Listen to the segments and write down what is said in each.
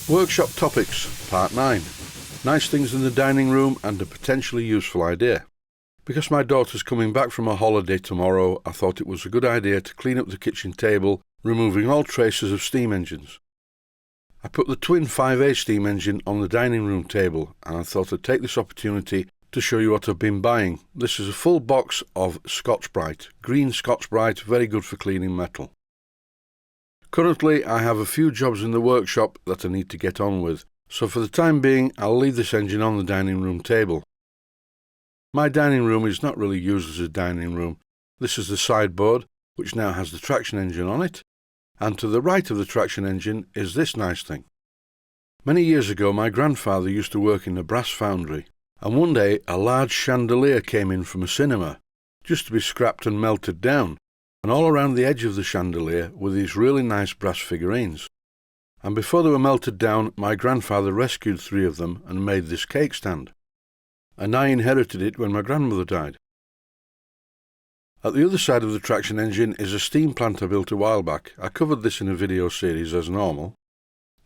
Workshop Topics, Part 9. Nice things in the dining room and a potentially useful idea. Because my daughter's coming back from a holiday tomorrow, I thought it was a good idea to clean up the kitchen table, removing all traces of steam engines. I put the twin 5A steam engine on the dining room table, and I thought I'd take this opportunity to show you what I've been buying. This is a full box of Scotch-Brite, green Scotch-Brite, very good for cleaning metal. Currently, I have a few jobs in the workshop that I need to get on with, so for the time being, I'll leave this engine on the dining room table. My dining room is not really used as a dining room. This is the sideboard, which now has the traction engine on it, and to the right of the traction engine is this nice thing. Many years ago, my grandfather used to work in a brass foundry, and one day a large chandelier came in from a cinema, just to be scrapped and melted down. And all around the edge of the chandelier were these really nice brass figurines. And before they were melted down, my grandfather rescued 3 of them and made this cake stand. And I inherited it when my grandmother died. At the other side of the traction engine is a steam plant I built a while back. I covered this in a video series as normal.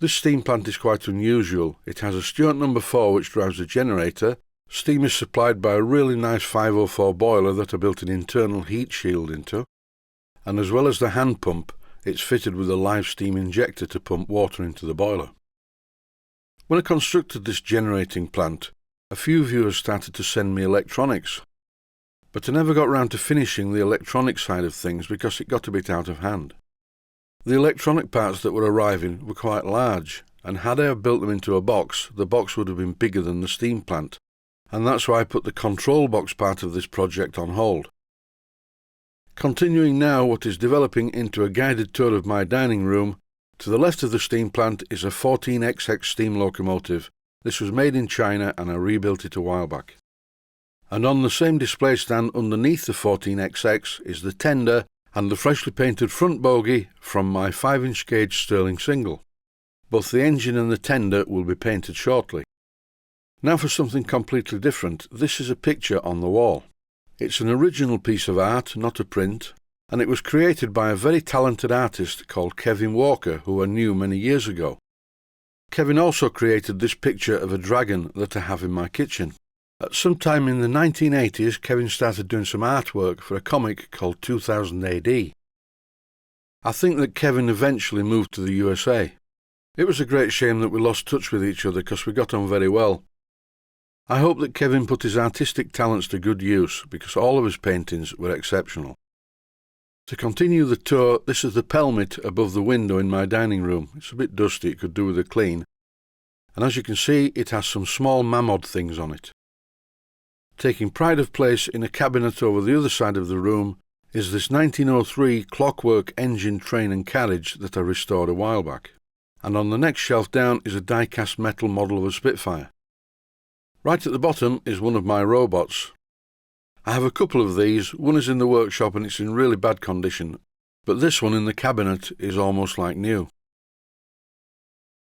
This steam plant is quite unusual. It has a Stuart No. 4 which drives a generator. Steam is supplied by a really nice 504 boiler that I built an internal heat shield into. And as well as the hand pump, it's fitted with a live steam injector to pump water into the boiler. When I constructed this generating plant, a few viewers started to send me electronics, but I never got round to finishing the electronic side of things because it got a bit out of hand. The electronic parts that were arriving were quite large, and had I have built them into a box, the box would have been bigger than the steam plant, and that's why I put the control box part of this project on hold. Continuing now what is developing into a guided tour of my dining room, to the left of the steam plant is a 14XX steam locomotive. This was made in China and I rebuilt it a while back. And on the same display stand underneath the 14XX is the tender and the freshly painted front bogie from my 5-inch gauge Stirling single. Both the engine and the tender will be painted shortly. Now for something completely different. This is a picture on the wall. It's an original piece of art, not a print, and it was created by a very talented artist called Kevin Walker, who I knew many years ago. Kevin also created this picture of a dragon that I have in my kitchen. At some time in the 1980s, Kevin started doing some artwork for a comic called 2000 AD. I think that Kevin eventually moved to the USA. It was a great shame that we lost touch with each other because we got on very well. I hope that Kevin put his artistic talents to good use because all of his paintings were exceptional. To continue the tour, this is the Pelmet above the window in my dining room. It's a bit dusty, it could do with a clean. And as you can see, it has some small mammoth things on it. Taking pride of place in a cabinet over the other side of the room is this 1903 Clockwork engine, train and carriage that I restored a while back. And on the next shelf down is a die-cast metal model of a Spitfire. Right at the bottom is one of my robots. I have a couple of these. One is in the workshop and it's in really bad condition, but this one in the cabinet is almost like new.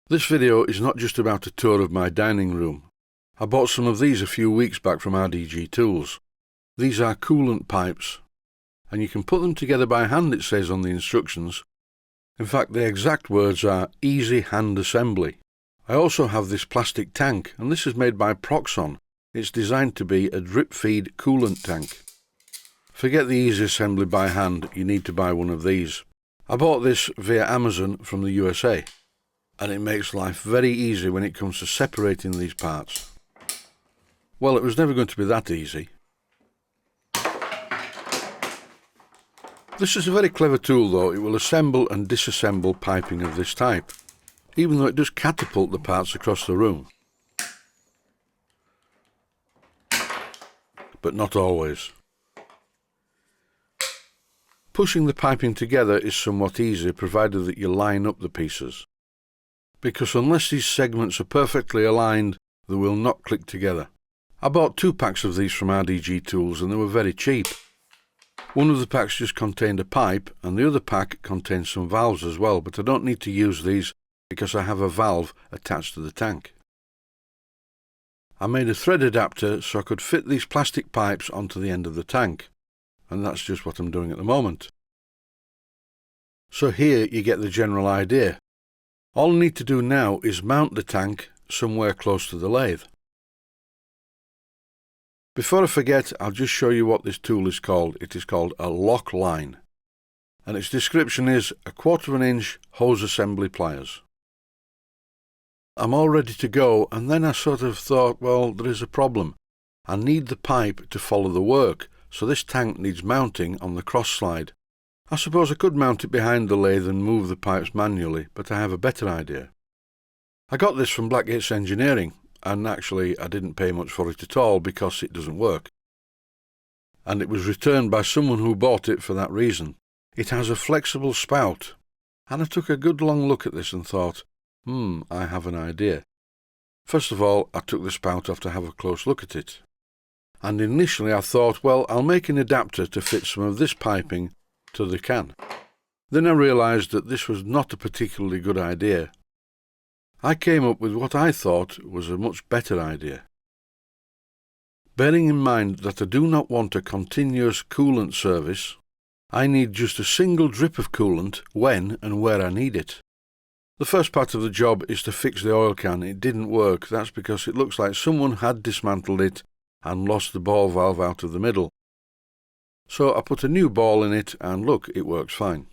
This video is not just about a tour of my dining room. I bought some of these a few weeks back from RDG Tools. These are coolant pipes, and you can put them together by hand, it says on the instructions. In fact, the exact words are easy hand assembly. I also have this plastic tank, and this is made by Proxon. It's designed to be a drip-feed coolant tank. Forget the easy assembly by hand, you need to buy one of these. I bought this via Amazon from the USA, and it makes life very easy when it comes to separating these parts. Well, it was never going to be that easy. This is a very clever tool though. It will assemble and disassemble piping of this type, even though it does catapult the parts across the room. But not always. Pushing the piping together is somewhat easy, provided that you line up the pieces. Because unless these segments are perfectly aligned, they will not click together. I bought 2 packs of these from RDG Tools and they were very cheap. One of the packs just contained a pipe and the other pack contains some valves as well, but I don't need to use these because I have a valve attached to the tank. I made a thread adapter so I could fit these plastic pipes onto the end of the tank, and that's just what I'm doing at the moment. So here you get the general idea. All I need to do now is mount the tank somewhere close to the lathe. Before I forget, I'll just show you what this tool is called. It is called a lock line, and its description is 1/4 inch hose assembly pliers. I'm all ready to go, and then I sort of thought, well, there is a problem. I need the pipe to follow the work, so this tank needs mounting on the cross slide. I suppose I could mount it behind the lathe and move the pipes manually, but I have a better idea. I got this from Blackgate's Engineering, and actually I didn't pay much for it at all because it doesn't work. And it was returned by someone who bought it for that reason. It has a flexible spout, and I took a good long look at this and thought, I have an idea. First of all, I took the spout off to have a close look at it. And initially I thought, well, I'll make an adapter to fit some of this piping to the can. Then I realised that this was not a particularly good idea. I came up with what I thought was a much better idea. Bearing in mind that I do not want a continuous coolant service, I need just a single drip of coolant when and where I need it. The first part of the job is to fix the oil can. It didn't work. That's because it looks like someone had dismantled it and lost the ball valve out of the middle. So I put a new ball in it and look, it works fine.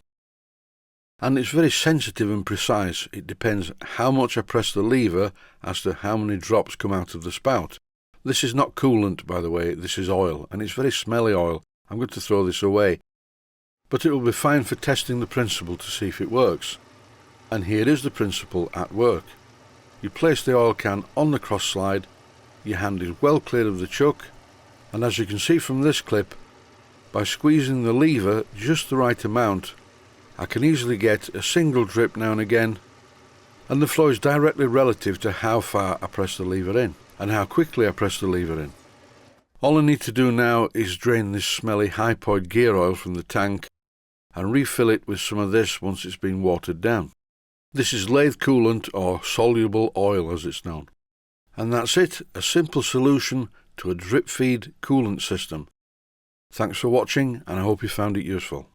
And it's very sensitive and precise. It depends how much I press the lever as to how many drops come out of the spout. This is not coolant, by the way, this is oil, and it's very smelly oil. I'm going to throw this away. But it will be fine for testing the principle to see if it works. And here is the principle at work. You place the oil can on the cross slide, your hand is well clear of the chuck, and as you can see from this clip, by squeezing the lever just the right amount, I can easily get a single drip now and again, and the flow is directly relative to how far I press the lever in and how quickly I press the lever in. All I need to do now is drain this smelly hypoid gear oil from the tank and refill it with some of this once it's been watered down. This is lathe coolant, or soluble oil as it's known. And that's it, a simple solution to a drip feed coolant system. Thanks for watching, and I hope you found it useful.